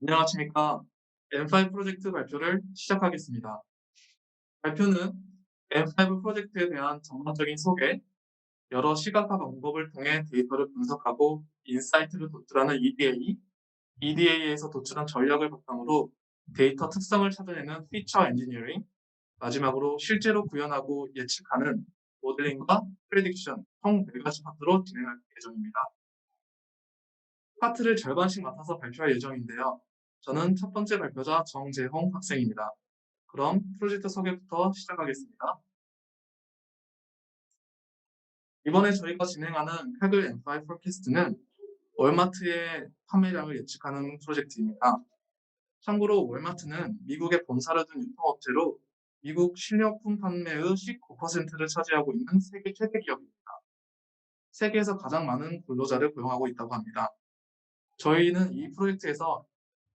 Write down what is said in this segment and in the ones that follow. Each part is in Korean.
안녕하십니까. M5 프로젝트 발표를 시작하겠습니다. 발표는 M5 프로젝트에 대한 전반적인 소개, 여러 시각화 방법을 통해 데이터를 분석하고 인사이트를 도출하는 EDA, EDA에서 도출한 전략을 바탕으로 데이터 특성을 찾아내는 피처 엔지니어링, 마지막으로 실제로 구현하고 예측하는 모델링과 프레딕션 총 4가지 파트로 진행할 예정입니다. 파트를 절반씩 맡아서 발표할 예정인데요. 저는 첫 번째 발표자 정재홍 학생입니다. 그럼 프로젝트 소개부터 시작하겠습니다. 이번에 저희가 진행하는 카글 M5 폴캐스트는 월마트의 판매량을 예측하는 프로젝트입니다. 참고로 월마트는 미국의 본사를 둔 유통업체로 미국 식료품 판매의 19%를 차지하고 있는 세계 최대 기업입니다. 세계에서 가장 많은 근로자를 고용하고 있다고 합니다. 저희는 이 프로젝트에서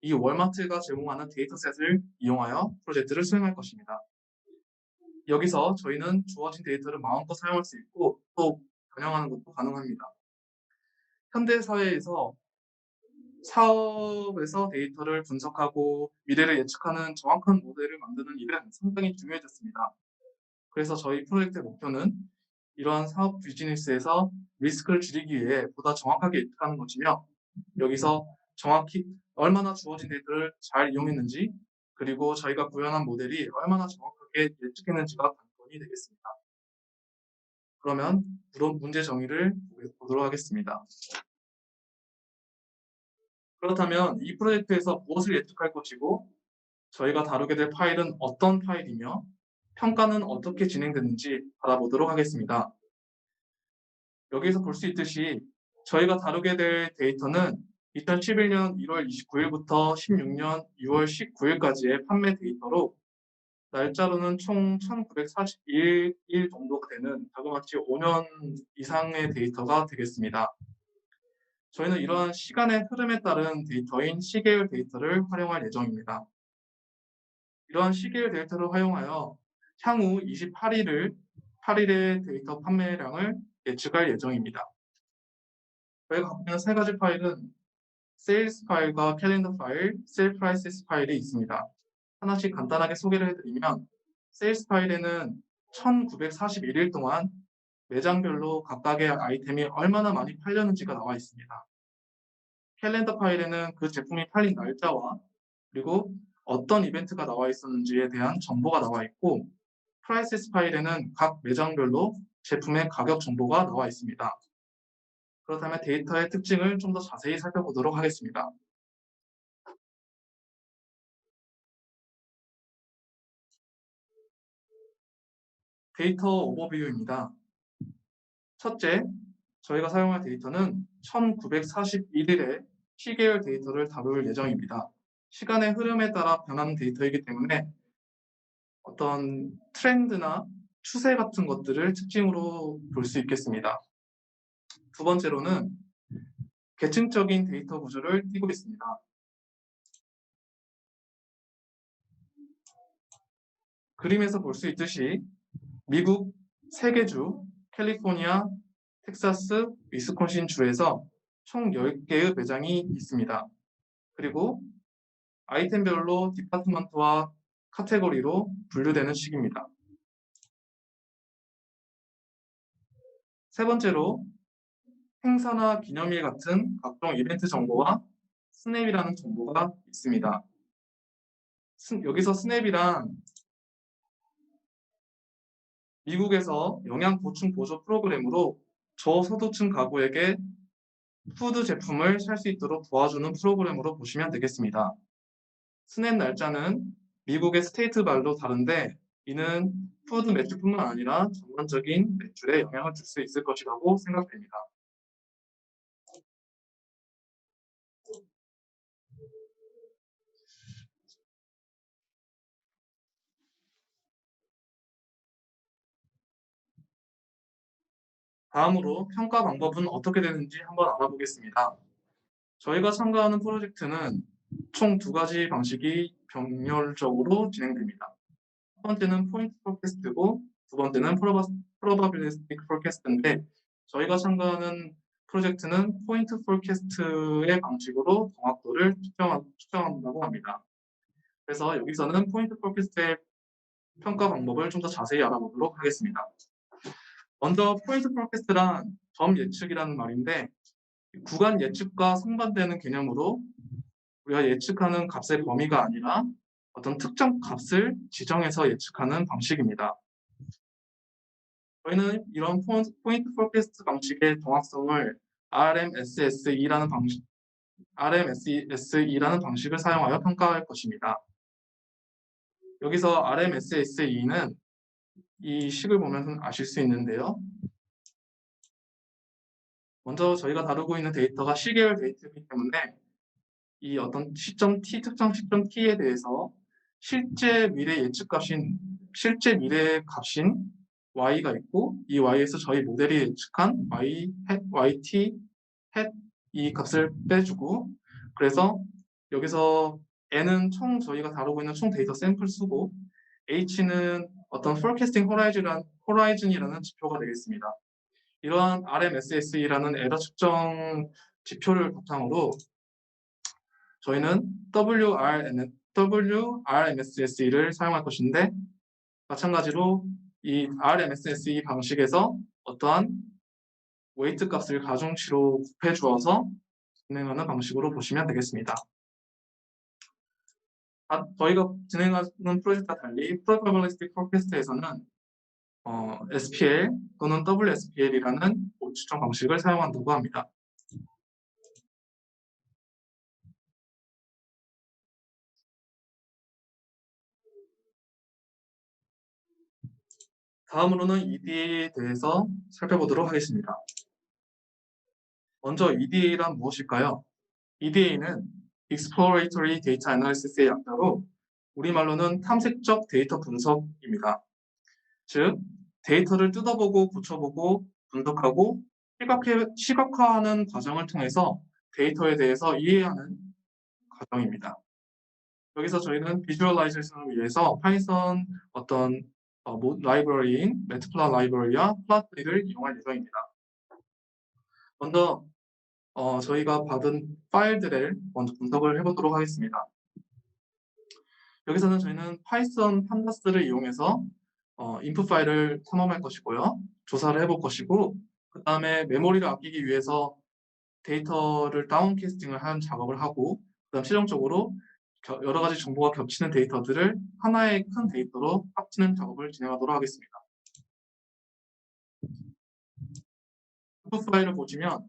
이 월마트가 제공하는 데이터셋을 이용하여 프로젝트를 수행할 것입니다. 여기서 저희는 주어진 데이터를 마음껏 사용할 수 있고 또 변형하는 것도 가능합니다. 현대 사회에서 사업에서 데이터를 분석하고 미래를 예측하는 정확한 모델을 만드는 일은 상당히 중요해졌습니다. 그래서 저희 프로젝트의 목표는 이러한 사업 비즈니스에서 리스크를 줄이기 위해 보다 정확하게 예측하는 것이며 여기서 정확히 얼마나 주어진 데이터를 잘 이용했는지 그리고 저희가 구현한 모델이 얼마나 정확하게 예측했는지가 관건이 되겠습니다. 그러면 문제 정의를 보도록 하겠습니다. 그렇다면 이 프로젝트에서 무엇을 예측할 것이고 저희가 다루게 될 파일은 어떤 파일이며 평가는 어떻게 진행되는지 알아보도록 하겠습니다. 여기서 볼 수 있듯이 저희가 다루게 될 데이터는 2011년 1월 29일부터 16년 6월 19일까지의 판매 데이터로 날짜로는 총 1941일 정도가 되는 자그마치 5년 이상의 데이터가 되겠습니다. 저희는 이러한 시간의 흐름에 따른 데이터인 시계열 데이터를 활용할 예정입니다. 이러한 시계열 데이터를 활용하여 향후 8일의 데이터 판매량을 예측할 예정입니다. 저희가 갖고 있는 세 가지 파일은 세일스 파일과 캘린더 파일, 셀 프라이시스 파일이 있습니다. 하나씩 간단하게 소개를 해드리면 세일스 파일에는 1941일 동안 매장별로 각각의 아이템이 얼마나 많이 팔렸는지가 나와 있습니다. 캘린더 파일에는 그 제품이 팔린 날짜와 그리고 어떤 이벤트가 나와 있었는지에 대한 정보가 나와 있고 프라이시스 파일에는 각 매장별로 제품의 가격 정보가 나와 있습니다. 그렇다면 데이터의 특징을 좀 더 자세히 살펴보도록 하겠습니다. 데이터 오버뷰입니다. 첫째, 저희가 사용할 데이터는 1941일의 시계열 데이터를 다룰 예정입니다. 시간의 흐름에 따라 변하는 데이터이기 때문에 어떤 트렌드나 추세 같은 것들을 특징으로 볼 수 있겠습니다. 두 번째로는 계층적인 데이터 구조를 띄고 있습니다. 그림에서 볼 수 있듯이 미국 3개 주, 캘리포니아, 텍사스, 위스콘신 주에서 총 10개의 매장이 있습니다. 그리고 아이템별로 디파트먼트와 카테고리로 분류되는 식입니다. 세 번째로 행사나 기념일 같은 각종 이벤트 정보와 스냅이라는 정보가 있습니다. 여기서 스냅이란 미국에서 영양 보충 보조 프로그램으로 저소득층 가구에게 푸드 제품을 살 수 있도록 도와주는 프로그램으로 보시면 되겠습니다. 스냅 날짜는 미국의 스테이트별로 다른데 이는 푸드 매출뿐만 아니라 전반적인 매출에 영향을 줄 수 있을 것이라고 생각됩니다. 다음으로 평가 방법은 어떻게 되는지 한번 알아보겠습니다. 저희가 참가하는 프로젝트는 총 2가지 방식이 병렬적으로 진행됩니다. 첫 번째는 포인트 포캐스트고 두 번째는 프로바빌리스틱 포캐스트인데 저희가 참가하는 프로젝트는 포인트 포캐스트의 방식으로 정확도를 측정한다고 합니다. 그래서 여기서는 포인트 포캐스트의 평가 방법을 좀 더 자세히 알아보도록 하겠습니다. 먼저 포인트 포캐스트란 점 예측이라는 말인데 구간 예측과 상반되는 개념으로 우리가 예측하는 값의 범위가 아니라 어떤 특정 값을 지정해서 예측하는 방식입니다. 저희는 이런 포인트 포캐스트 방식의 정확성을 RMSSE라는 방식을 사용하여 평가할 것입니다. 여기서 RMSSE는 이 식을 보면 아실 수 있는데요. 먼저 저희가 다루고 있는 데이터가 시계열 데이터이기 때문에 이 어떤 시점 t, 특정 시점 t에 대해서 실제 미래 예측값인 실제 미래 값인 y가 있고 이 y에서 저희 모델이 예측한 yt 이 값을 빼주고 그래서 여기서 n은 총 저희가 다루고 있는 총 데이터 샘플 수고 h는 어떤 forecasting horizon이라는 지표가 되겠습니다. 이러한 RMSSE라는 에러 측정 지표를 바탕으로 저희는 WRMSSE를 사용할 것인데 마찬가지로 이 RMSSE 방식에서 어떠한 웨이트 값을 가중치로 곱해 주어서 진행하는 방식으로 보시면 되겠습니다. 저희가 진행하는 프로젝트와 달리 Probabilistic Forecast에서는 SPL 또는 WSPL이라는 추정 방식을 사용한다고 합니다. 다음으로는 EDA에 대해서 살펴보도록 하겠습니다. 먼저 EDA란 무엇일까요? EDA는 Exploratory Data Analysis의 약자로 우리말로는 탐색적 데이터 분석입니다. 즉, 데이터를 뜯어보고 고쳐보고 분석하고 시각화하는 과정을 통해서 데이터에 대해서 이해하는 과정입니다. 여기서 저희는 비주얼라이제이션을 위해서 파이썬 어떤 라이브러리인 매트플롯 라이브러리와 플롯트리를 이용할 예정입니다. 먼저 저희가 받은 파일들을 먼저 분석을 해보도록 하겠습니다. 여기서는 저희는 파이썬 판다스를 이용해서 인풋 파일을 탐험할 것이고요. 조사를 해볼 것이고 그 다음에 메모리를 아끼기 위해서 데이터를 다운캐스팅을 한 작업을 하고 그 다음 최종적으로 여러 가지 정보가 겹치는 데이터들을 하나의 큰 데이터로 합치는 작업을 진행하도록 하겠습니다. 인풋 파일을 보시면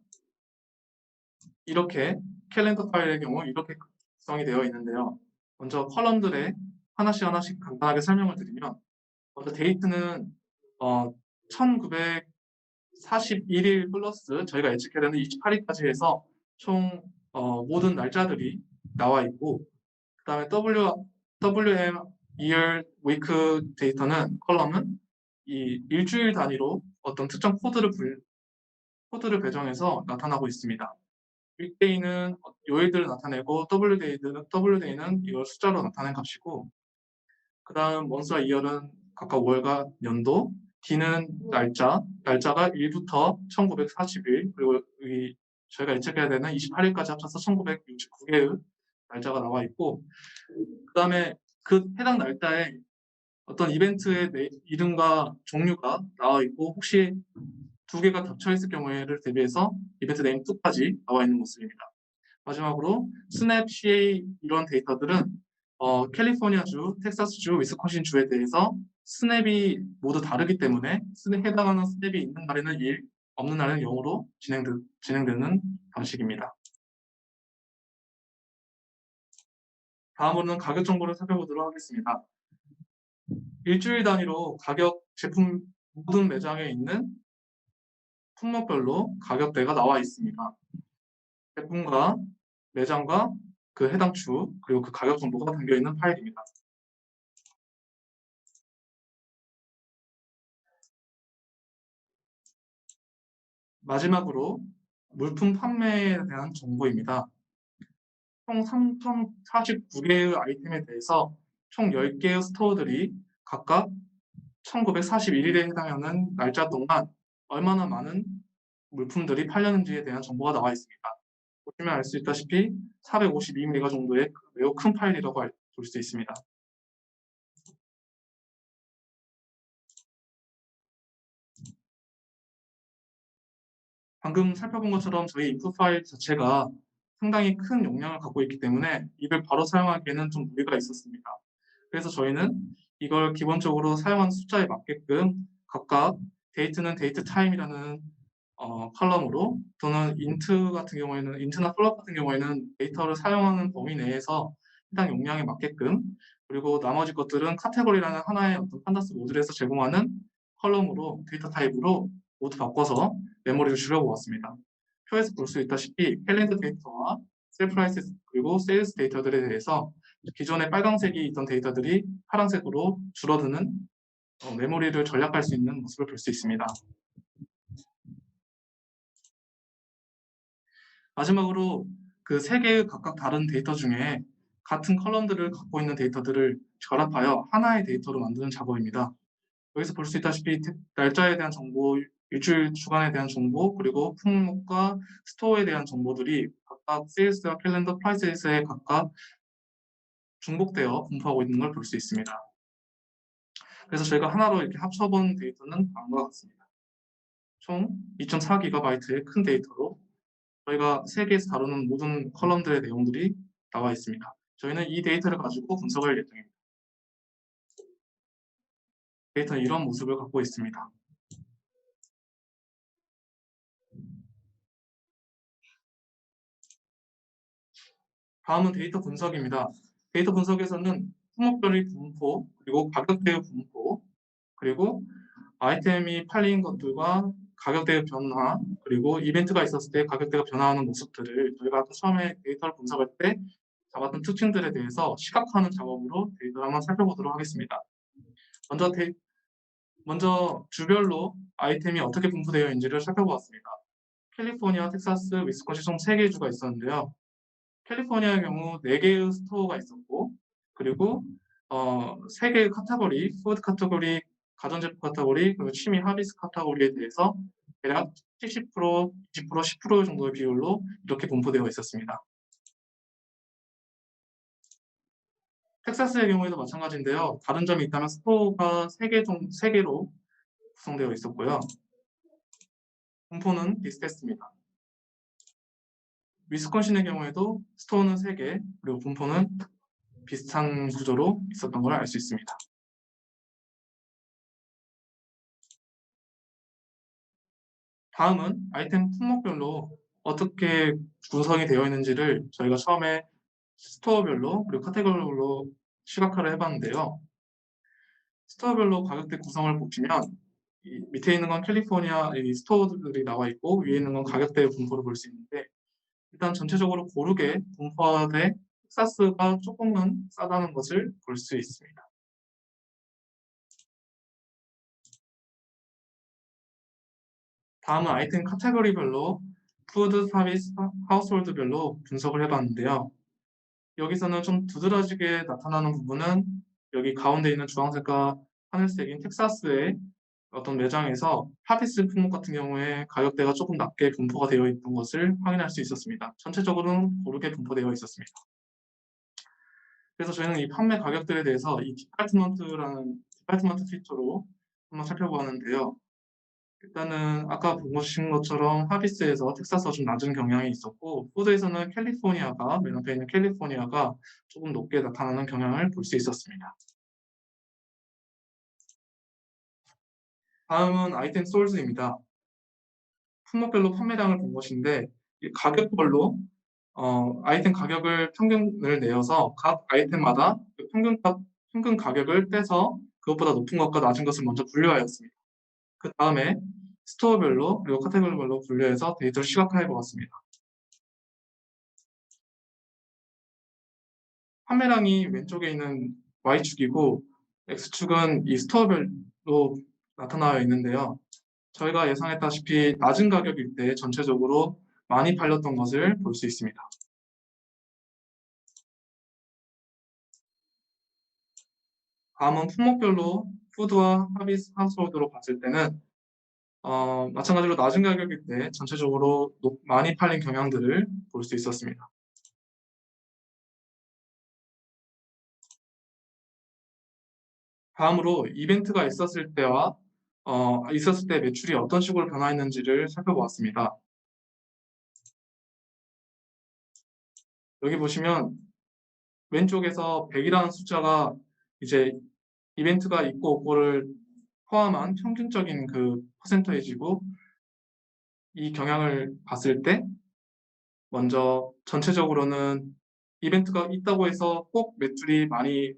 이렇게 캘린더 파일의 경우 이렇게 구성이 되어 있는데요. 먼저 컬럼들에 하나씩 간단하게 설명을 드리면 먼저 데이트는 1941일 플러스 저희가 예측해야 되는 28일까지 해서 총 모든 날짜들이 나와 있고 그 다음에 WM year week 데이터는 컬럼은 이 일주일 단위로 어떤 특정 코드를 배정해서 나타나고 있습니다. 윗데이는 요일들을 나타내고 WDay는 이걸 숫자로 나타낸 값이고 그 다음 month와 year는 각각 월과 연도 D는 날짜가 1부터 1940일 그리고 저희가 예측해야 되는 28일까지 합쳐서 1969개의 날짜가 나와 있고 그 다음에 그 해당 날짜에 어떤 이벤트의 이름과 종류가 나와 있고 혹시 두 개가 겹쳐 있을 경우에를 대비해서 이벤트 네임 2까지 나와 있는 모습입니다. 마지막으로 스냅 CA 이런 데이터들은 캘리포니아주, 텍사스주, 위스콘신주에 대해서 스냅이 모두 다르기 때문에 해당하는 스냅이 있는 날에는 1, 없는 날에는 0으로 진행되는 방식입니다. 다음으로는 가격 정보를 살펴보도록 하겠습니다. 일주일 단위로 제품 모든 매장에 있는 품목별로 가격대가 나와 있습니다. 제품과 매장과 그 해당 주 그리고 그 가격 정보가 담겨있는 파일입니다. 마지막으로 물품 판매에 대한 정보입니다. 총 3,049개의 아이템에 대해서 총 10개의 스토어들이 각각 1941일에 해당하는 날짜 동안 얼마나 많은 물품들이 팔렸는지에 대한 정보가 나와 있습니다. 보시면 알 수 있다시피 452메가 정도의 매우 큰 파일이라고 볼 수 있습니다. 방금 살펴본 것처럼 저희 인풋 파일 자체가 상당히 큰 용량을 갖고 있기 때문에 이걸 바로 사용하기에는 좀 무리가 있었습니다. 그래서 저희는 이걸 기본적으로 사용하는 숫자에 맞게끔 각각 데이트는 데이트 타임이라는 컬럼으로 또는 인트 같은 경우에는 인트나 플롯 같은 경우에는 데이터를 사용하는 범위 내에서 해당 용량에 맞게끔 그리고 나머지 것들은 카테고리라는 하나의 어떤 판다스 모듈에서 제공하는 컬럼으로 데이터 타입으로 모두 바꿔서 메모리를 줄여보았습니다. 표에서 볼 수 있다시피 캘린더 데이터와 셀 프라이스 그리고 세일스 데이터들에 대해서 기존에 빨강색이 있던 데이터들이 파란색으로 줄어드는 메모리를 절약할 수 있는 모습을 볼 수 있습니다. 마지막으로 그 세 개의 각각 다른 데이터 중에 같은 컬럼들을 갖고 있는 데이터들을 결합하여 하나의 데이터로 만드는 작업입니다. 여기서 볼 수 있다시피 날짜에 대한 정보, 일주일 주간에 대한 정보, 그리고 품목과 스토어에 대한 정보들이 각각 세일스와 캘린더 프라이스에 각각 중복되어 분포하고 있는 걸 볼 수 있습니다. 그래서 저희가 하나로 이렇게 합쳐본 데이터는 다음과 같습니다. 총 2.4GB의 큰 데이터로 저희가 세계에서 다루는 모든 컬럼들의 내용들이 나와 있습니다. 저희는 이 데이터를 가지고 분석할 예정입니다. 데이터는 이런 모습을 갖고 있습니다. 다음은 데이터 분석입니다. 데이터 분석에서는 품목별의 분포, 그리고 가격대의 분포, 그리고 아이템이 팔린 것들과 가격대의 변화, 그리고 이벤트가 있었을 때 가격대가 변화하는 모습들을 저희가 처음에 데이터를 분석할 때 잡았던 특징들에 대해서 시각화하는 작업으로 데이터를 한번 살펴보도록 하겠습니다. 먼저 주별로 아이템이 어떻게 분포되어 있는지를 살펴보았습니다. 캘리포니아, 텍사스, 위스콘신 총 3개의 주가 있었는데요. 캘리포니아의 경우 4개의 스토어가 있었고 그리고 3개의 카테고리, 푸드 카테고리, 가전제품 카테고리, 그리고 취미 하비스 카테고리에 대해서 대략 70%, 20%, 10% 정도의 비율로 이렇게 분포되어 있었습니다. 텍사스의 경우에도 마찬가지인데요. 다른 점이 있다면 스토어가 3개로 구성되어 있었고요. 분포는 비슷했습니다. 위스콘신의 경우에도 스토어는 3개, 그리고 분포는 비슷한 구조로 있었던 걸 알 수 있습니다. 다음은 아이템 품목별로 어떻게 구성이 되어 있는지를 저희가 처음에 스토어별로 그리고 카테고리별로 시각화를 해봤는데요. 스토어별로 가격대 구성을 보시면 밑에 있는 건 캘리포니아 스토어들이 나와 있고 위에 있는 건 가격대 분포를 볼 수 있는데 일단 전체적으로 고르게 분포화돼 텍사스가 조금은 싸다는 것을 볼 수 있습니다. 다음은 아이템 카테고리별로 푸드, 서비스, 하우스홀드별로 분석을 해봤는데요. 여기서는 좀 두드러지게 나타나는 부분은 여기 가운데 있는 주황색과 하늘색인 텍사스의 어떤 매장에서 하비스 품목 같은 경우에 가격대가 조금 낮게 분포가 되어 있던 것을 확인할 수 있었습니다. 전체적으로는 고르게 분포되어 있었습니다. 그래서 저희는 이 판매 가격들에 대해서 이 디파트먼트 피처로 한번 살펴보았는데요. 일단은 아까 보신 것처럼 하비스에서 텍사스가 좀 낮은 경향이 있었고 푸드에서는 캘리포니아가 맨 앞에 있는 캘리포니아가 조금 높게 나타나는 경향을 볼 수 있었습니다. 다음은 아이템 솔즈입니다. 품목별로 판매량을 본 것인데 가격별로 아이템 가격을 평균을 내어서 각 아이템마다 그 평균 가격을 떼서 그것보다 높은 것과 낮은 것을 먼저 분류하였습니다. 그 다음에 스토어별로 그리고 카테고리별로 분류해서 데이터를 시각화해 보았습니다. 판매량이 왼쪽에 있는 Y축이고 X축은 이 스토어별로 나타나어 있는데요. 저희가 예상했다시피 낮은 가격일 때 전체적으로 많이 팔렸던 것을 볼 수 있습니다. 다음은 품목별로 푸드와 하비스 하우스홀드로 봤을 때는 마찬가지로 낮은 가격일 때 전체적으로 많이 팔린 경향들을 볼 수 있었습니다. 다음으로 이벤트가 있었을 때와 있었을 때 매출이 어떤 식으로 변화했는지를 살펴보았습니다. 여기 보시면 왼쪽에서 100이라는 숫자가 이제 이벤트가 있고 없고를 포함한 평균적인 그 퍼센테이지고, 이 경향을 봤을 때 먼저 전체적으로는 이벤트가 있다고 해서 꼭 매출이 많이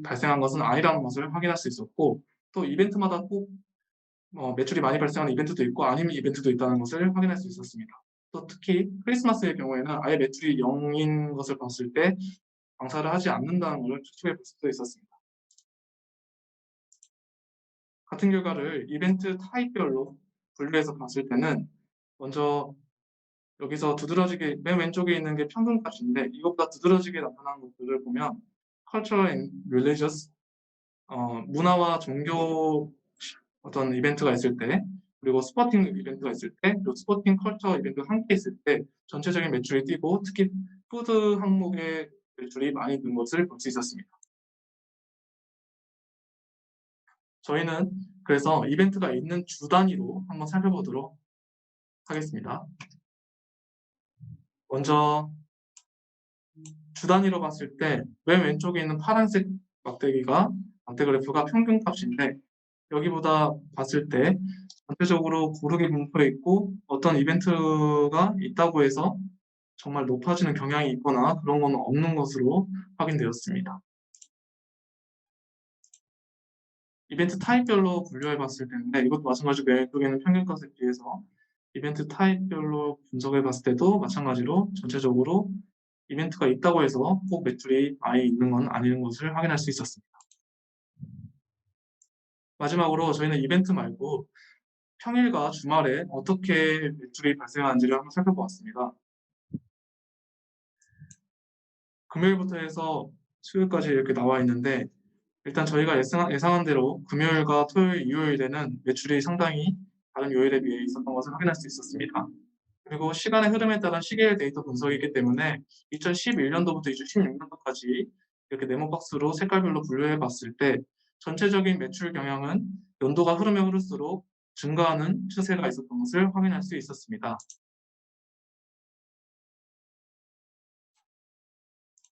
발생한 것은 아니라는 것을 확인할 수 있었고, 또 이벤트마다 꼭 매출이 많이 발생하는 이벤트도 있고 아니면 이벤트도 있다는 것을 확인할 수 있었습니다. 또 특히 크리스마스의 경우에는 아예 매출이 0인 것을 봤을 때 장사를 하지 않는다는 것을 추측해 볼 수도 있었습니다. 같은 결과를 이벤트 타입별로 분류해서 봤을 때는 먼저 여기서 두드러지게 맨 왼쪽에 있는 게 평균값인데, 이것보다 두드러지게 나타나는 것들을 보면 cultural and religious, 문화와 종교 어떤 이벤트가 있을 때, 그리고 스포팅 이벤트가 있을 때, 그리고 스포팅 컬처 이벤트가 함께 있을 때 전체적인 매출이 뛰고, 특히 푸드 항목의 매출이 많이 는 것을 볼 수 있었습니다. 저희는 그래서 이벤트가 있는 주 단위로 한번 살펴보도록 하겠습니다. 먼저 주 단위로 봤을 때 맨 왼쪽에 있는 파란색 막대 그래프가 평균값인데, 여기보다 봤을 때 전체적으로 고르게 분포해 있고 어떤 이벤트가 있다고 해서 정말 높아지는 경향이 있거나 그런 건 없는 것으로 확인되었습니다. 이벤트 타입별로 분류해 봤을 텐데, 이것도 마찬가지로 왼쪽에는 평균값에 비해서 이벤트 타입별로 분석해 봤을 때도 마찬가지로 전체적으로 이벤트가 있다고 해서 꼭 매출이 많이 있는 건 아닌 것을 확인할 수 있었습니다. 마지막으로 저희는 이벤트 말고 평일과 주말에 어떻게 매출이 발생하는지를 한번 살펴보았습니다. 금요일부터 해서 수요일까지 이렇게 나와 있는데, 일단 저희가 예상한 대로 금요일과 토요일, 일요일에는 매출이 상당히 다른 요일에 비해 있었던 것을 확인할 수 있었습니다. 그리고 시간의 흐름에 따른 시계열 데이터 분석이기 때문에 2011년도부터 2016년도까지 이렇게 네모박스로 색깔별로 분류해 봤을 때 전체적인 매출 경향은 연도가 흐르면 흐를수록 증가하는 추세가 있었던 것을 확인할 수 있었습니다.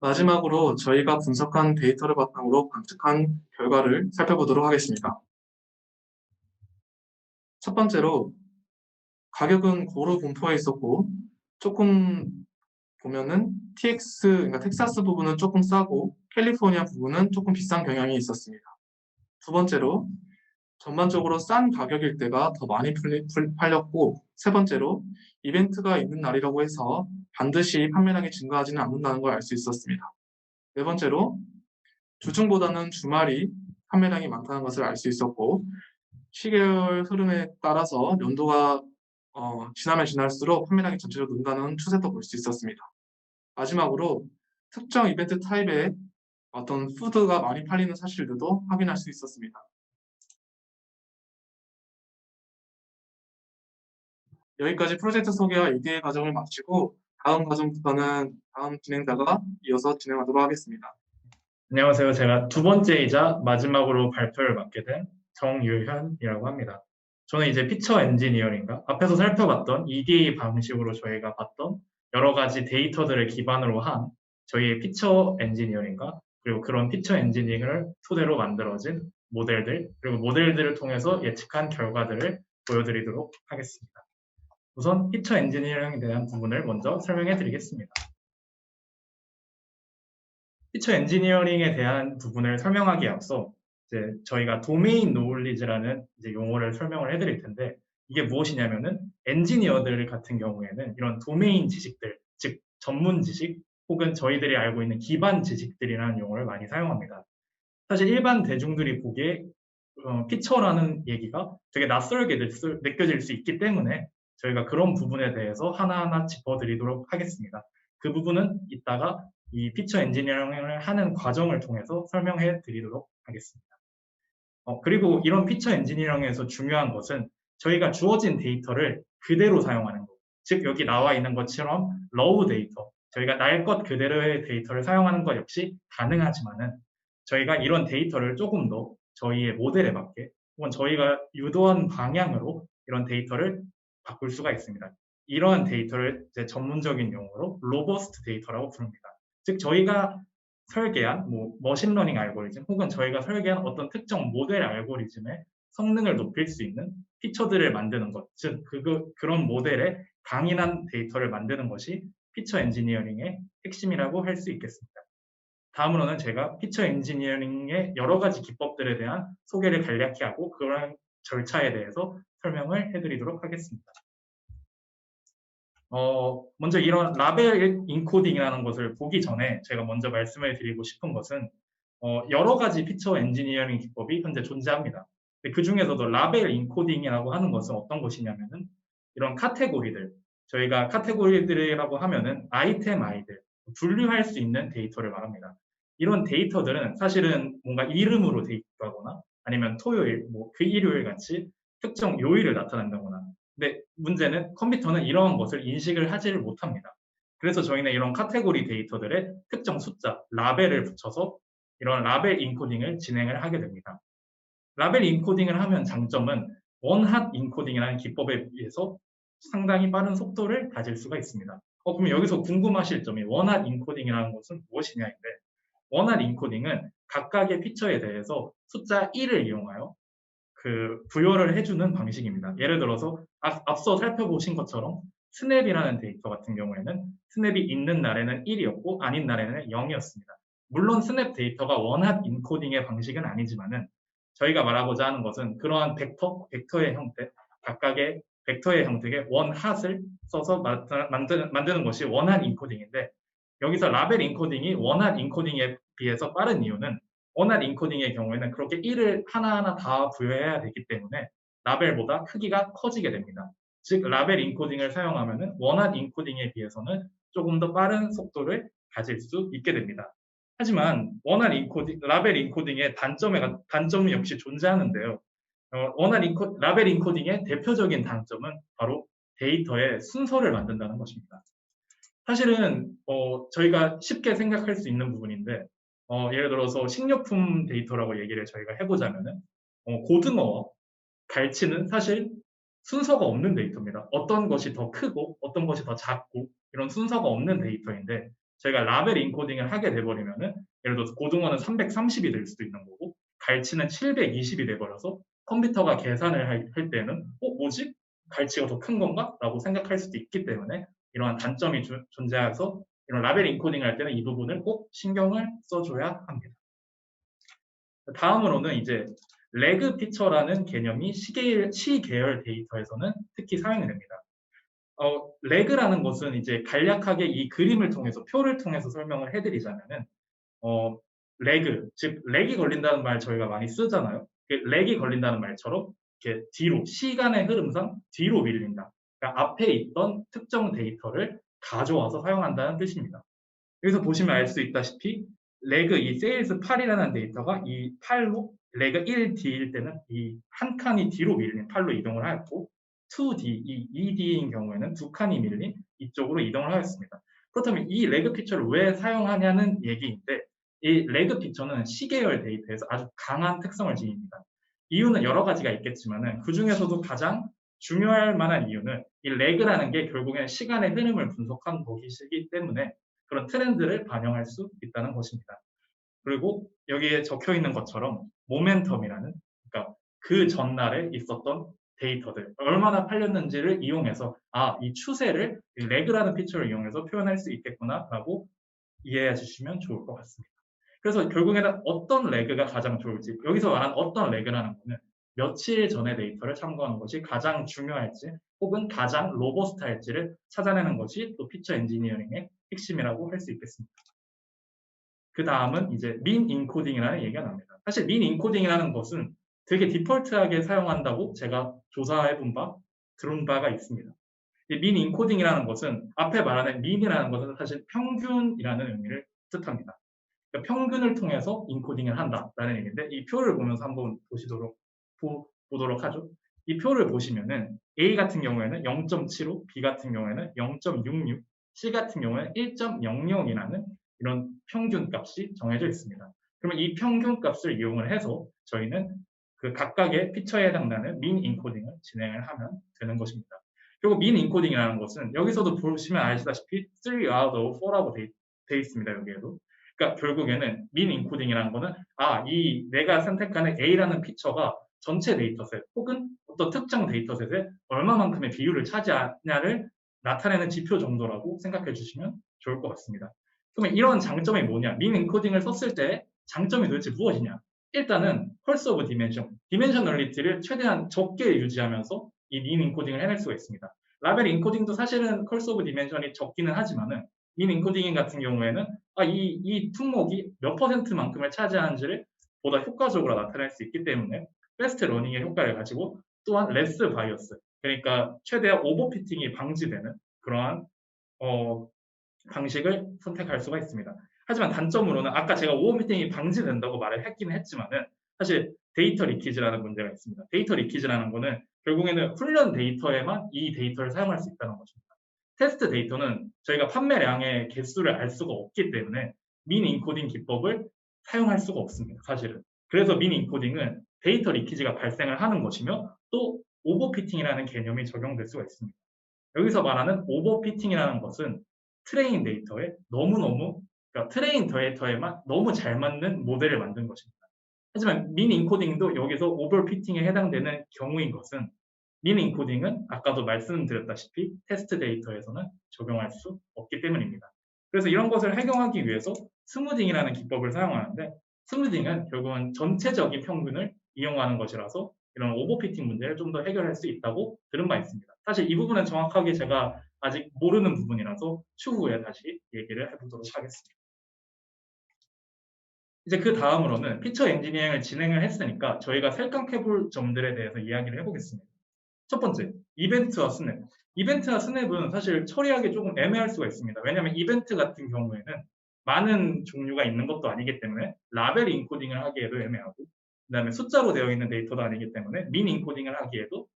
마지막으로 저희가 분석한 데이터를 바탕으로 관측한 결과를 살펴보도록 하겠습니다. 첫 번째로 가격은 고루 분포해 있었고, 조금 보면은 그러니까 텍사스 부분은 조금 싸고 캘리포니아 부분은 조금 비싼 경향이 있었습니다. 두 번째로 전반적으로 싼 가격일 때가 더 많이 팔렸고, 세 번째로 이벤트가 있는 날이라고 해서 반드시 판매량이 증가하지는 않는다는 걸 알 수 있었습니다. 네 번째로 주중보다는 주말이 판매량이 많다는 것을 알 수 있었고, 시계열 흐름에 따라서 연도가 지나면 지날수록 판매량이 전체적으로 는다는 추세도 볼 수 있었습니다. 마지막으로 특정 이벤트 타입의 어떤 푸드가 많이 팔리는 사실들도 확인할 수 있었습니다. 여기까지 프로젝트 소개와 EDA 과정을 마치고 다음 과정부터는 다음 진행자가 이어서 진행하도록 하겠습니다. 안녕하세요. 제가 두 번째이자 마지막으로 발표를 맡게 된 정유현이라고 합니다. 저는 이제 피처 엔지니어링과 앞에서 살펴봤던 EDA 방식으로 저희가 봤던 여러 가지 데이터들을 기반으로 한 저희의 피처 엔지니어링과 그리고 그런 피처 엔지니어링을 토대로 만들어진 모델들, 그리고 모델들을 통해서 예측한 결과들을 보여드리도록 하겠습니다. 우선 피처 엔지니어링에 대한 부분을 먼저 설명해 드리겠습니다. 피처 엔지니어링에 대한 부분을 설명하기에 앞서 이제 저희가 도메인 노울리지라는 이제 용어를 설명을 해드릴 텐데, 이게 무엇이냐면은 엔지니어들 같은 경우에는 이런 도메인 지식들, 즉 전문 지식 혹은 저희들이 알고 있는 기반 지식들이라는 용어를 많이 사용합니다. 사실 일반 대중들이 보기에 피처라는 얘기가 되게 낯설게 느껴질 수 있기 때문에 저희가 그런 부분에 대해서 하나하나 짚어드리도록 하겠습니다. 그 부분은 이따가 이 피처 엔지니어링을 하는 과정을 통해서 설명해 드리도록 하겠습니다. 그리고 이런 피처 엔지니어링에서 중요한 것은 저희가 주어진 데이터를 그대로 사용하는 거. 즉 여기 나와 있는 것처럼 러우 데이터, 저희가 날 것 그대로의 데이터를 사용하는 것 역시 가능하지만은 저희가 이런 데이터를 조금 더 저희의 모델에 맞게 혹은 저희가 유도한 방향으로 이런 데이터를 바꿀 수가 있습니다. 이러한 데이터를 이제 전문적인 용어로 로버스트 데이터라고 부릅니다. 즉 저희가 설계한 머신러닝 알고리즘 혹은 저희가 설계한 어떤 특정 모델 알고리즘의 성능을 높일 수 있는 피처들을 만드는 것, 즉 그런 모델의 강인한 데이터를 만드는 것이 피처 엔지니어링의 핵심이라고 할 수 있겠습니다. 다음으로는 제가 피처 엔지니어링의 여러 가지 기법들에 대한 소개를 간략히 하고 그런 절차에 대해서 설명을 해드리도록 하겠습니다. 먼저 이런 라벨 인코딩이라는 것을 보기 전에 제가 먼저 말씀을 드리고 싶은 것은 여러 가지 피처 엔지니어링 기법이 현재 존재합니다. 그 중에서도 라벨 인코딩이라고 하는 것은 어떤 것이냐면은 이런 카테고리들, 저희가 카테고리들이라고 하면은 아이템 아이들, 분류할 수 있는 데이터를 말합니다. 이런 데이터들은 사실은 뭔가 이름으로 돼 있다거나 아니면 토요일, 그 일요일 같이 특정 요일을 나타낸다거나 근데 문제는 컴퓨터는 이러한 것을 인식을 하지를 못합니다. 그래서 저희는 이런 카테고리 데이터들의 특정 숫자, 라벨을 붙여서 이런 라벨 인코딩을 진행을 하게 됩니다. 라벨 인코딩을 하면 장점은 원핫 인코딩이라는 기법에 비해서 상당히 빠른 속도를 가질 수가 있습니다. 그럼 여기서 궁금하실 점이 원핫 인코딩이라는 것은 무엇이냐인데 원핫 인코딩은 각각의 피처에 대해서 숫자 1을 이용하여 부여를 해주는 방식입니다. 예를 들어서 앞서 살펴보신 것처럼 스냅이라는 데이터 같은 경우에는 스냅이 있는 날에는 1이었고 아닌 날에는 0이었습니다. 물론 스냅 데이터가 원핫 인코딩의 방식은 아니지만은 저희가 말하고자 하는 것은 그러한 벡터의 형태, 각각의 벡터의 형태의 원핫을 써서 만드는 것이 원핫 인코딩인데 여기서 라벨 인코딩이 원핫 인코딩에 비해서 빠른 이유는 원핫 인코딩의 경우에는 그렇게 1을 하나하나 다 부여해야 되기 때문에 라벨보다 크기가 커지게 됩니다. 즉 라벨 인코딩을 사용하면 원핫 인코딩에 비해서는 조금 더 빠른 속도를 가질 수 있게 됩니다. 하지만 라벨 인코딩의 단점 역시 존재하는데요. 라벨 인코딩의 대표적인 단점은 바로 데이터의 순서를 만든다는 것입니다. 사실은 저희가 쉽게 생각할 수 있는 부분인데 예를 들어서 식료품 데이터라고 얘기를 저희가 해보자면은 고등어와 갈치는 사실 순서가 없는 데이터입니다. 어떤 것이 더 크고 어떤 것이 더 작고 이런 순서가 없는 데이터인데 저희가 라벨 인코딩을 하게 돼버리면은 예를 들어서 고등어는 330이 될 수도 있는 거고 갈치는 720이 돼버려서 컴퓨터가 계산을 할 때는 뭐지? 갈치가 더 큰 건가? 라고 생각할 수도 있기 때문에 이러한 단점이 존재해서 이런 라벨 인코딩을 할 때는 이 부분을 꼭 신경을 써줘야 합니다. 다음으로는 이제 레그 피처라는 개념이 시계열 데이터에서는 특히 사용이 됩니다. 레그라는 것은 이제 간략하게 이 그림을 통해서 표를 통해서 설명을 해드리자면은 레그, 즉 렉이 걸린다는 말 저희가 많이 쓰잖아요. 렉이 걸린다는 말처럼 이렇게 뒤로 시간의 흐름상 뒤로 밀린다. 그러니까 앞에 있던 특정 데이터를 가져와서 사용한다는 뜻입니다. 여기서 보시면 알 수 있다시피 레그 이 세일즈 8이라는 데이터가 이 8로 레그 1D일 때는 이 한 칸이 뒤로 밀린 8로 이동을 하였고 2D, 이 2D인 경우에는 두 칸이 밀린 이쪽으로 이동을 하였습니다. 그렇다면 이 레그 피처를 왜 사용하냐는 얘기인데 이 레그 피처는 시계열 데이터에서 아주 강한 특성을 지닙니다. 이유는 여러 가지가 있겠지만 그 중에서도 가장 중요할 만한 이유는 이 레그라는 게 결국엔 시간의 흐름을 분석한 것이기 때문에 그런 트렌드를 반영할 수 있다는 것입니다. 그리고 여기에 적혀 있는 것처럼 모멘텀이라는 그러니까 그 전날에 있었던 데이터들 얼마나 팔렸는지를 이용해서 이 추세를 레그라는 피처를 이용해서 표현할 수 있겠구나라고 이해해 주시면 좋을 것 같습니다. 그래서 결국에는 어떤 레그가 가장 좋을지 여기서 말한 어떤 레그라는 것은 며칠 전의 데이터를 참고하는 것이 가장 중요할지 혹은 가장 로버스트할지를 찾아내는 것이 또 피처 엔지니어링의 핵심이라고 할 수 있겠습니다. 그 다음은 이제 민 인코딩이라는 얘기가 나옵니다. 사실 민 인코딩이라는 것은 되게 디폴트하게 사용한다고 제가 들은 바가 있습니다. 민 인코딩이라는 것은 앞에 말하는 민이라는 것은 사실 평균이라는 의미를 뜻합니다. 그러니까 평균을 통해서 인코딩을 한다라는 얘기인데 이 표를 보면서 한번 보도록 하죠. 이 표를 보시면은 A 같은 경우에는 0.75, B 같은 경우에는 0.66, C 같은 경우에는 1.00이라는 이런 평균 값이 정해져 있습니다. 그러면 이 평균 값을 이용을 해서 저희는 그 각각의 피처에 해당되는 민 인코딩을 진행을 하면 되는 것입니다. 그리고 민 인코딩이라는 것은 여기서도 보시면 아시다시피 3 out of 4라고 돼 있습니다. 여기에도. 그러니까 결국에는 민 인코딩이라는 거는 이 내가 선택하는 A라는 피처가 전체 데이터셋 혹은 어떤 특정 데이터셋에 얼마만큼의 비율을 차지하냐를 나타내는 지표 정도라고 생각해 주시면 좋을 것 같습니다. 그러면 이런 장점이 뭐냐? 민 인코딩을 썼을 때 장점이 도대체 무엇이냐? 일단은 펄스 오브 디멘션, 디멘셔널리티를 최대한 적게 유지하면서 이 민 인코딩을 해낼 수가 있습니다. 라벨 인코딩도 사실은 펄스 오브 디멘션이 적기는 하지만은 민 인코딩 같은 경우에는 이 품목이 몇 퍼센트만큼을 차지하는지를 보다 효과적으로 나타낼 수 있기 때문에 패스트 러닝의 효과를 가지고 또한 레스 바이어스, 그러니까 최대한 오버피팅이 방지되는 그러한 방식을 선택할 수가 있습니다. 하지만 단점으로는 아까 제가 오버피팅이 방지된다고 말을 했긴 했지만은 사실 데이터 리키지라는 문제가 있습니다. 데이터 리키지라는 거는 결국에는 훈련 데이터에만 이 데이터를 사용할 수 있다는 것입니다. 테스트 데이터는 저희가 판매량의 개수를 알 수가 없기 때문에 민 인코딩 기법을 사용할 수가 없습니다. 사실은. 그래서 민 인코딩은 데이터 리키지가 발생을 하는 것이며 또 오버피팅이라는 개념이 적용될 수가 있습니다. 여기서 말하는 오버피팅이라는 것은 트레인 데이터에 그러니까 트레인 데이터에만 너무 잘 맞는 모델을 만든 것입니다. 하지만 민 인코딩도 여기서 오버피팅에 해당되는 경우인 것은 민 인코딩은 아까도 말씀드렸다시피 테스트 데이터에서는 적용할 수 없기 때문입니다. 그래서 이런 것을 해결하기 위해서 스무딩이라는 기법을 사용하는데 스무딩은 결국은 전체적인 평균을 이용하는 것이라서 이런 오버피팅 문제를 좀 더 해결할 수 있다고 들은 바 있습니다. 사실 이 부분은 정확하게 제가 아직 모르는 부분이라서 추후에 다시 얘기를 해보도록 하겠습니다. 이제 그 다음으로는 피처 엔지니어링을 진행을 했으니까 저희가 생각해 볼 점들에 대해서 이야기를 해보겠습니다. 첫 번째, 이벤트와 스냅. 이벤트와 스냅은 사실 처리하기 조금 애매할 수가 있습니다. 왜냐하면 이벤트 같은 경우에는 많은 종류가 있는 것도 아니기 때문에 라벨 인코딩을 하기에도 애매하고 그다음에 숫자로 되어 있는 데이터도 아니기 때문에 민 인코딩을 하기에도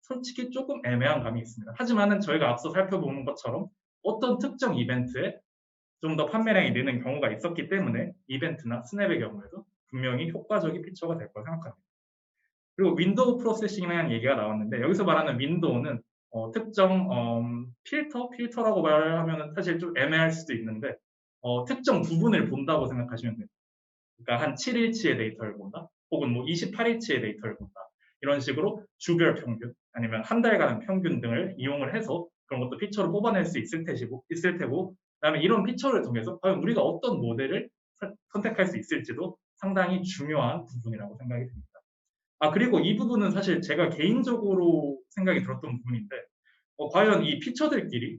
솔직히 조금 애매한 감이 있습니다. 하지만은 저희가 앞서 살펴보는 것처럼 어떤 특정 이벤트에 좀 더 판매량이 느는 경우가 있었기 때문에 이벤트나 스냅의 경우에도 분명히 효과적인 피처가 될 거라 생각합니다. 그리고 윈도우 프로세싱이라는 얘기가 나왔는데 여기서 말하는 윈도우는 특정 필터라고 말하면 사실 좀 애매할 수도 있는데 특정 부분을 본다고 생각하시면 됩니다. 그러니까 한 7일치의 데이터를 본다, 혹은 뭐 28일치의 데이터를 본다. 이런 식으로 주별 평균 아니면 한 달간 평균 등을 이용을 해서 그런 것도 피처로 뽑아낼 수 있을 테고 그다음에 이런 피처를 통해서 과연 우리가 어떤 모델을 선택할 수 있을지도 상당히 중요한 부분이라고 생각이 듭니다. 그리고 이 부분은 사실 제가 개인적으로 생각이 들었던 부분인데 과연 이 피처들끼리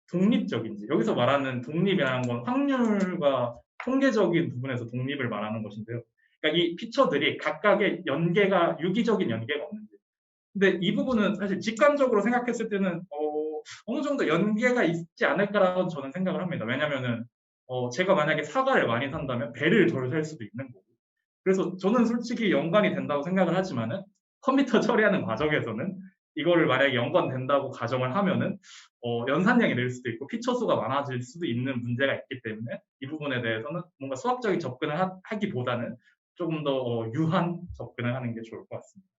독립적인지, 여기서 말하는 독립이라는 건 확률과 통계적인 부분에서 독립을 말하는 것인데요. 그러니까 이 피처들이 각각의 연계가 유기적인 연계가 없는지. 근데 이 부분은 사실 직관적으로 생각했을 때는 어느 정도 연계가 있지 않을까라고 저는 생각을 합니다. 왜냐면은 제가 만약에 사과를 많이 산다면 배를 덜 살 수도 있는 거고. 그래서 저는 솔직히 연관이 된다고 생각을 하지만은 컴퓨터 처리하는 과정에서는 이거를 만약에 연관된다고 가정을 하면은 연산량이 늘 수도 있고 피처 수가 많아질 수도 있는 문제가 있기 때문에 이 부분에 대해서는 뭔가 수학적인 접근을 하기보다는 조금 더 유한 접근을 하는 게 좋을 것 같습니다.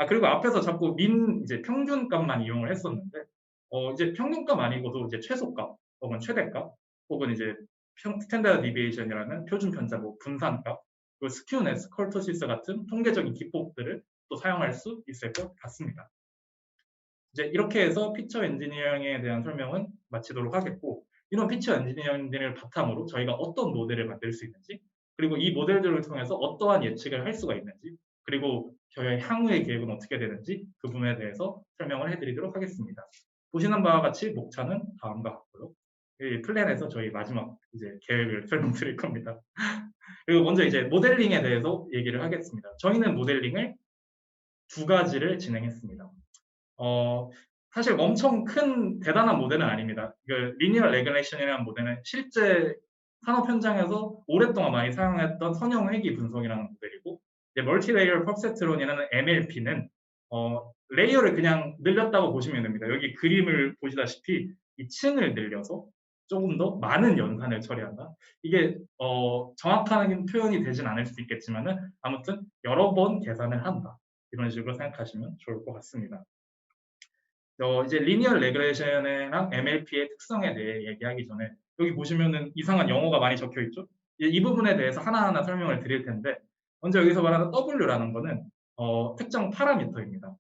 그리고 앞에서 자꾸 이제 평균값만 이용을 했었는데 이제 평균값 아니고도 이제 최소값 혹은 최대값 혹은 이제 스탠다드 디비에이션이라는 표준 편차, 뭐 분산값, 그리고 스큐네스, 컬토시스 같은 통계적인 기법들을 또 사용할 수 있을 것 같습니다. 이제 이렇게 해서 피처 엔지니어링에 대한 설명은 마치도록 하겠고, 이런 피처 엔지니어링을 바탕으로 저희가 어떤 모델을 만들 수 있는지, 그리고 이 모델들을 통해서 어떠한 예측을 할 수가 있는지, 그리고 저희의 향후의 계획은 어떻게 되는지 그 부분에 대해서 설명을 해드리도록 하겠습니다. 보시는 바와 같이 목차는 다음과 같고요. 이 플랜에서 저희 마지막 이제 계획을 설명드릴 겁니다. 그리고 먼저 이제 모델링에 대해서 얘기를 하겠습니다. 저희는 모델링을 두 가지를 진행했습니다. 사실 엄청 큰 대단한 모델은 아닙니다. 리니어 레그레이션이라는 모델은 실제 산업 현장에서 오랫동안 많이 사용했던 선형 회귀 분석이라는 모델이고, 멀티레이어 퍼셉트론이라는 MLP는 레이어를 그냥 늘렸다고 보시면 됩니다. 여기 그림을 보시다시피 이 층을 늘려서 조금 더 많은 연산을 처리한다. 이게 정확한 표현이 되진 않을 수 있겠지만은 아무튼 여러 번 계산을 한다. 이런 식으로 생각하시면 좋을 것 같습니다. 이제 리니어 레그레션이랑 MLP의 특성에 대해 얘기하기 전에 여기 보시면은 이상한 영어가 많이 적혀 있죠? 이 부분에 대해서 하나하나 설명을 드릴 텐데 먼저 여기서 말하는 W라는 거는 특정 파라미터입니다.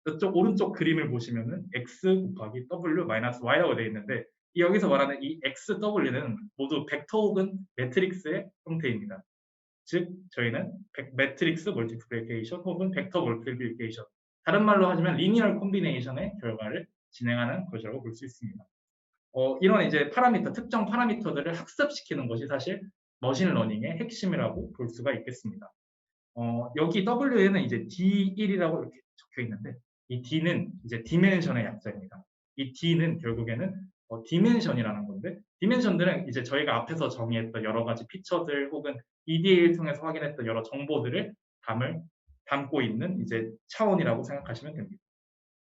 이쪽 오른쪽 그림을 보시면은 X 곱하기 W 마이너스 Y라고 되어 있는데 여기서 말하는 이 X, W는 모두 벡터 혹은 매트릭스의 형태입니다. 즉 저희는 매트릭스 멀티플리케이션 혹은 벡터 멀티플리케이션 다른 말로 하자면 리니어 콤비네이션의 결과를 진행하는 것이라고 볼 수 있습니다. 이런 이제 파라미터, 특정 파라미터들을 학습시키는 것이 사실 머신러닝의 핵심이라고 볼 수가 있겠습니다. 여기 W에는 이제 D1이라고 이렇게 적혀 있는데 이 D는 이제 디멘션의 약자입니다. 이 D는 결국에는 디멘션이라는 건데 디멘션들은 이제 저희가 앞에서 정의했던 여러 가지 피처들 혹은 EDA를 통해서 확인했던 여러 정보들을 담고 있는 이제 차원이라고 생각하시면 됩니다.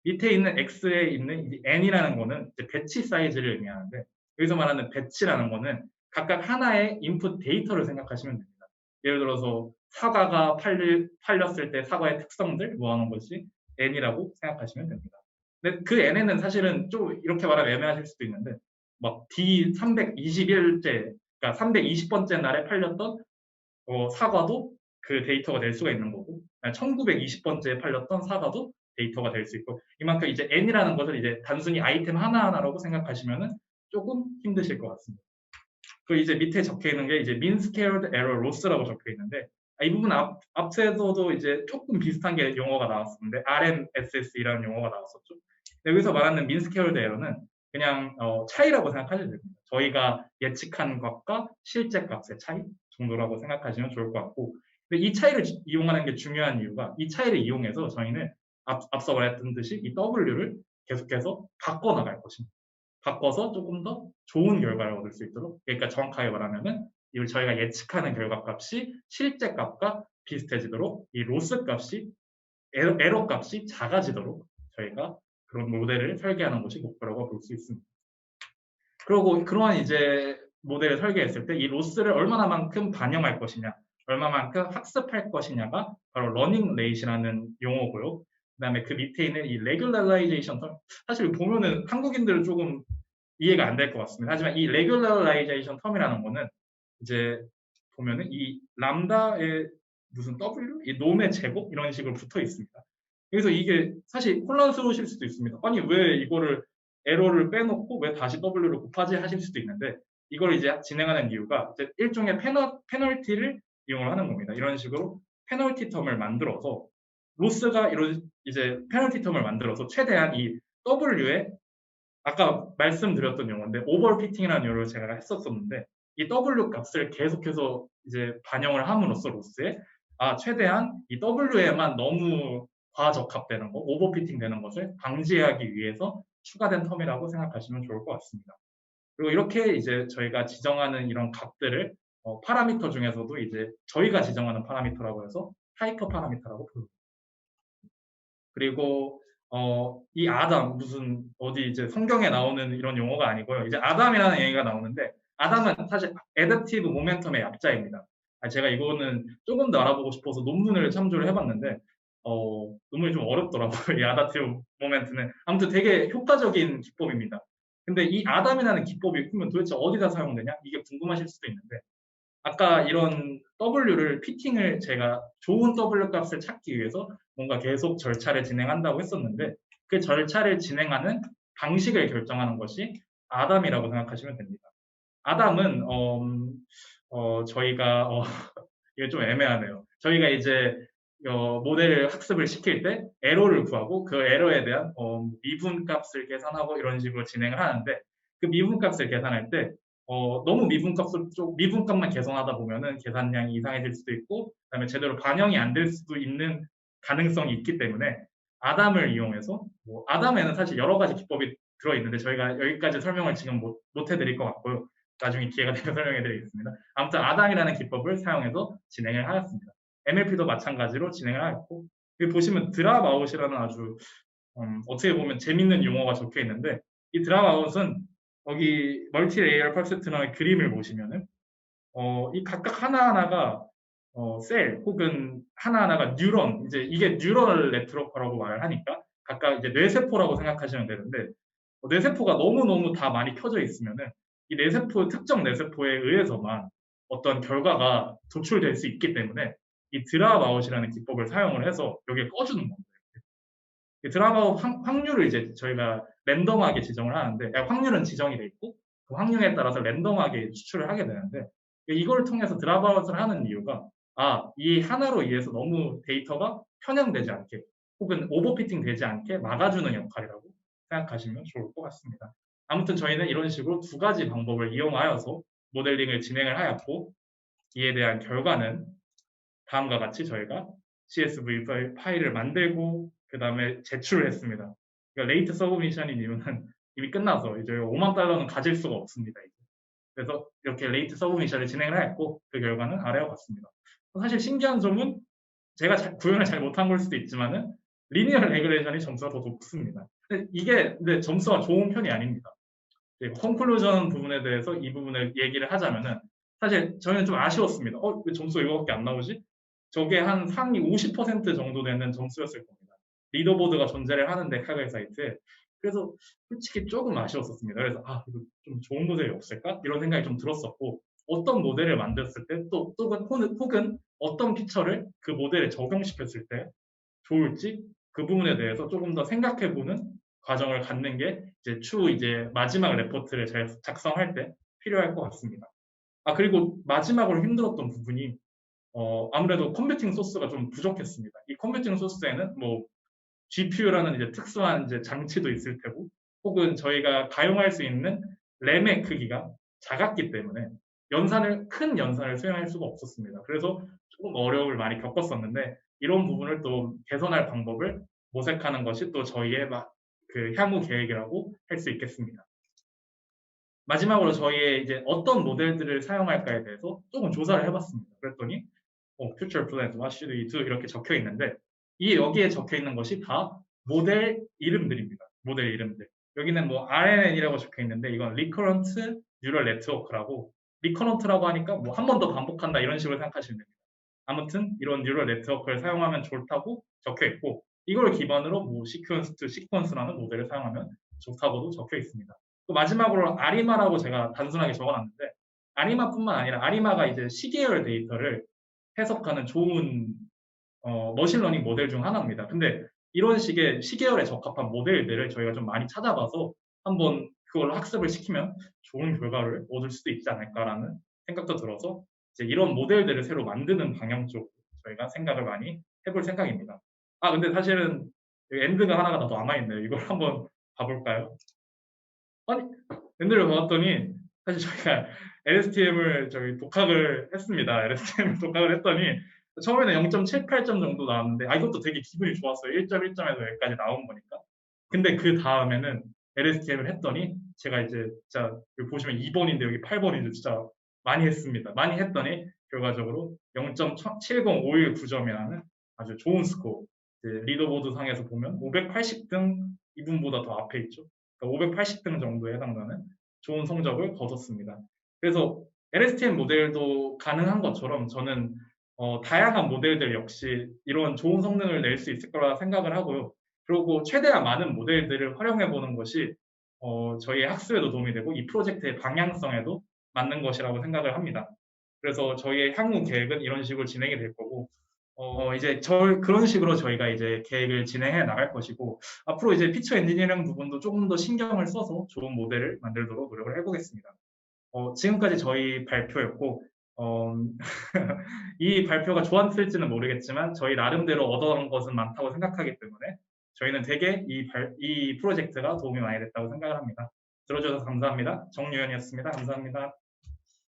밑에 있는 X에 있는 N이라는 거는 이제 배치 사이즈를 의미하는데 여기서 말하는 배치라는 거는 각각 하나의 인풋 데이터를 생각하시면 됩니다. 예를 들어서 사과가 팔렸을 때 사과의 특성들 모아놓은 것이 N이라고 생각하시면 됩니다. 근데 그 N에는 사실은 좀 이렇게 말하면 애매하실 수도 있는데 막 D 321째 그러니까 320번째 날에 팔렸던 사과도 그 데이터가 될 수가 있는 거고 1920번째에 팔렸던 사과도 데이터가 될 수 있고 이만큼 이제 N이라는 것을 이제 단순히 아이템 하나하나라고 생각하시면은 조금 힘드실 것 같습니다. 그 이제 밑에 적혀 있는 게 이제 mean squared error loss라고 적혀 있는데 이 부분 앞에서도 이제 조금 비슷한 게 용어가 나왔었는데 RMSS이라는 용어가 나왔었죠. 여기서 말하는 mean squared error는 그냥 차이라고 생각하시면 됩니다. 저희가 예측한 값과 실제 값의 차이 정도라고 생각하시면 좋을 것 같고 근데 이 차이를 이용하는 게 중요한 이유가 이 차이를 이용해서 저희는 앞서 말했던 듯이 이 W를 계속해서 바꿔나갈 것입니다. 바꿔서 조금 더 좋은 결과를 얻을 수 있도록 그러니까 정확하게 말하면은 이걸 저희가 예측하는 결과값이 실제 값과 비슷해지도록 이 로스 값이 에러 값이 작아지도록 저희가 그런 모델을 설계하는 것이 목표라고 볼 수 있습니다. 그리고 그러한 이제 모델을 설계했을 때 이 로스를 얼마나만큼 반영할 것이냐, 얼마만큼 학습할 것이냐가 바로 러닝 레이트라는 용어고요. 그다음에 그 밑에 있는 이 레귤러라이제이션 텀 사실 보면은 한국인들은 조금 이해가 안 될 것 같습니다. 하지만 이 레귤러라이제이션 텀이라는 거는 이제 보면은 이 람다의 무슨 W, 이 놈의 제곱 이런 식으로 붙어 있습니다. 그래서 이게 사실 혼란스러우실 수도 있습니다. 아니 왜 이거를 에러를 빼놓고 왜 다시 W를 곱하지 하실 수도 있는데 이걸 이제 진행하는 이유가 이제 일종의 페널티를 이용하는 겁니다. 이런 식으로 페널티 텀을 만들어서 로스가 이런 이제 페널티 텀을 만들어서 최대한 이 W에 아까 말씀드렸던 용어인데 오버피팅이라는 용어를 제가 했었었는데 이 W 값을 계속해서 이제 반영을 함으로써 로스에 최대한 이 W에만 너무 과적합되는 거, 오버피팅 되는 것을 방지하기 위해서 추가된 텀이라고 생각하시면 좋을 것 같습니다. 그리고 이렇게 이제 저희가 지정하는 이런 값들을 파라미터 중에서도 이제 저희가 지정하는 파라미터라고 해서 하이퍼 파라미터라고 부릅니다. 그리고 이 아담 무슨 어디 이제 성경에 나오는 이런 용어가 아니고요. 이제 아담이라는 얘기가 나오는데 아담은 사실 애답티브 모멘텀의 약자입니다. 제가 이거는 조금 더 알아보고 싶어서 논문을 참조를 해봤는데 논문이 좀 어렵더라고요. 이 아답티브 모멘트는 아무튼 되게 효과적인 기법입니다. 근데 이 아담이라는 기법이 그러면 도대체 어디다 사용되냐? 이게 궁금하실 수도 있는데 아까 이런 W를 피팅을 제가 좋은 W 값을 찾기 위해서 뭔가 계속 절차를 진행한다고 했었는데 그 절차를 진행하는 방식을 결정하는 것이 아담이라고 생각하시면 됩니다. 아담은 저희가 이게 좀 애매하네요. 저희가 이제 모델을 학습을 시킬 때 에러를 구하고 그 에러에 대한 미분값을 계산하고 이런 식으로 진행을 하는데 그 미분값을 계산할 때 너무 미분값만 계산하다 보면은 계산량이 이상해질 수도 있고 그다음에 제대로 반영이 안 될 수도 있는 가능성이 있기 때문에 아담을 이용해서 아담에는 사실 여러 가지 기법이 들어있는데 저희가 여기까지 설명을 지금 못 해드릴 것 같고요. 나중에 기회가 되면 설명해 드리겠습니다. 아무튼 아담이라는 기법을 사용해서 진행을 하였습니다. MLP도 마찬가지로 진행을 하였고 여기 보시면 드랍 아웃이라는 아주 어떻게 보면 재밌는 용어가 적혀 있는데, 이 드랍 아웃은 여기 멀티 레이어 퍼스트너의 그림을 보시면은 이 각각 하나하나가 셀 혹은 하나하나가 뉴런, 이제 이게 뉴럴 네트워크라고 말을 하니까 각각 이제 뇌세포라고 생각하시면 되는데, 뇌세포가 너무너무 다 많이 켜져 있으면은 이 뇌세포, 특정 뇌세포에 의해서만 어떤 결과가 도출될 수 있기 때문에 이 드랍 아웃이라는 기법을 사용을 해서 여기에 꺼주는 겁니다. 이 드랍 아웃 확률을 이제 저희가 랜덤하게 지정을 하는데, 확률은 지정이 돼 있고 그 확률에 따라서 랜덤하게 추출을 하게 되는데, 이걸 통해서 드랍 아웃을 하는 이유가 이 하나로 인해서 너무 데이터가 편향되지 않게 혹은 오버피팅 되지 않게 막아주는 역할이라고 생각하시면 좋을 것 같습니다. 아무튼 저희는 이런 식으로 두 가지 방법을 이용하여서 모델링을 진행을 하였고, 이에 대한 결과는 다음과 같이 저희가 CSV 파일을 만들고 그 다음에 제출을 했습니다. 그러니까 레이트 서브미션인 이유는 이미 끝나서 이제 $50,000는 가질 수가 없습니다. 이제. 그래서 이렇게 레이트 서브미션을 진행을 했고, 그 결과는 아래와 같습니다. 사실 신기한 점은 제가 구현을 잘 못한 걸 수도 있지만은 리니어 레그레이션이 점수가 더 높습니다. 근데 점수가 좋은 편이 아닙니다. 콘클루전 부분에 대해서 이 부분을 얘기를 하자면은, 사실 저는 좀 아쉬웠습니다. 왜 점수가 이거밖에 안 나오지? 저게 한 상위 50% 정도 되는 점수였을 겁니다. 리더보드가 존재를 하는데 카그의 사이트에. 그래서 솔직히 조금 아쉬웠었습니다. 그래서 이거 좀 좋은 모델이 없을까? 이런 생각이 좀 들었었고, 어떤 모델을 만들었을 때 혹은 어떤 피처를 그 모델에 적용시켰을 때 좋을지, 그 부분에 대해서 조금 더 생각해보는 과정을 갖는 게 이제 마지막 레포트를 작성할 때 필요할 것 같습니다. 그리고 마지막으로 힘들었던 부분이 아무래도 컴퓨팅 소스가 좀 부족했습니다. 이 컴퓨팅 소스에는 뭐 GPU라는 이제 특수한 이제 장치도 있을 테고, 혹은 저희가 가용할 수 있는 램의 크기가 작았기 때문에 큰 연산을 수행할 수가 없었습니다. 그래서 조금 어려움을 많이 겪었었는데, 이런 부분을 또 개선할 방법을 모색하는 것이 또 저희의 그 향후 계획이라고 할 수 있겠습니다. 마지막으로 저희의 이제 어떤 모델들을 사용할까에 대해서 조금 조사를 해봤습니다. 그랬더니 future plans, what should we do 이렇게 적혀 있는데, 여기에 적혀 있는 것이 다 모델 이름들입니다. 모델 이름들. 여기는 뭐 RNN이라고 적혀 있는데, 이건 Recurrent Neural Network라고, 리커런트라고 하니까 뭐 한 번 더 반복한다 이런 식으로 생각하시면 됩니다. 아무튼 이런 뉴럴 네트워크를 사용하면 좋다고 적혀 있고, 이걸 기반으로 뭐 시퀀스 투 시퀀스라는 모델을 사용하면 좋다고도 적혀 있습니다. 또 마지막으로 아리마라고 제가 단순하게 적어놨는데, 아리마뿐만 아니라 아리마가 이제 시계열 데이터를 해석하는 좋은 머신러닝 모델 중 하나입니다. 근데 이런 식의 시계열에 적합한 모델들을 저희가 좀 많이 찾아봐서 한번 그걸 학습을 시키면 좋은 결과를 얻을 수도 있지 않을까라는 생각도 들어서 이제 이런 모델들을 새로 만드는 방향 쪽으로 저희가 생각을 많이 해볼 생각입니다. 근데 사실은 여기 엔드가 하나가 더 남아있네요. 이걸 한번 봐볼까요? 엔드를 봤더니 사실 저희가 LSTM을 독학을 했습니다. LSTM을 독학을 했더니 처음에는 0.78점 정도 나왔는데, 이것도 되게 기분이 좋았어요. 1.1점에서 여기까지 나온 거니까. 근데 그 다음에는 LSTM을 했더니 제가 이제 진짜 여기 보시면 2번인데 여기 8번인데 진짜 많이 했습니다. 많이 했더니 결과적으로 0.70519점이라는 아주 좋은 스코어. 리더보드 상에서 보면 580등 이분보다 더 앞에 있죠. 그러니까 580등 정도에 해당되는 좋은 성적을 거뒀습니다. 그래서 LSTM 모델도 가능한 것처럼 저는 다양한 모델들 역시 이런 좋은 성능을 낼 수 있을 거라 생각을 하고요. 그리고 최대한 많은 모델들을 활용해 보는 것이 저희의 학습에도 도움이 되고 이 프로젝트의 방향성에도 맞는 것이라고 생각을 합니다. 그래서 저희의 향후 계획은 이런 식으로 진행이 될 거고, 이제 그런 식으로 저희가 이제 계획을 진행해 나갈 것이고, 앞으로 이제 피처 엔지니어링 부분도 조금 더 신경을 써서 좋은 모델을 만들도록 노력을 해보겠습니다. 지금까지 저희 발표였고, 이 발표가 좋았을지는 모르겠지만 저희 나름대로 얻어간 것은 많다고 생각하기 때문에 저희는 되게 이 프로젝트가 도움이 많이 됐다고 생각을 합니다. 들어주셔서 감사합니다. 정유현이었습니다. 감사합니다.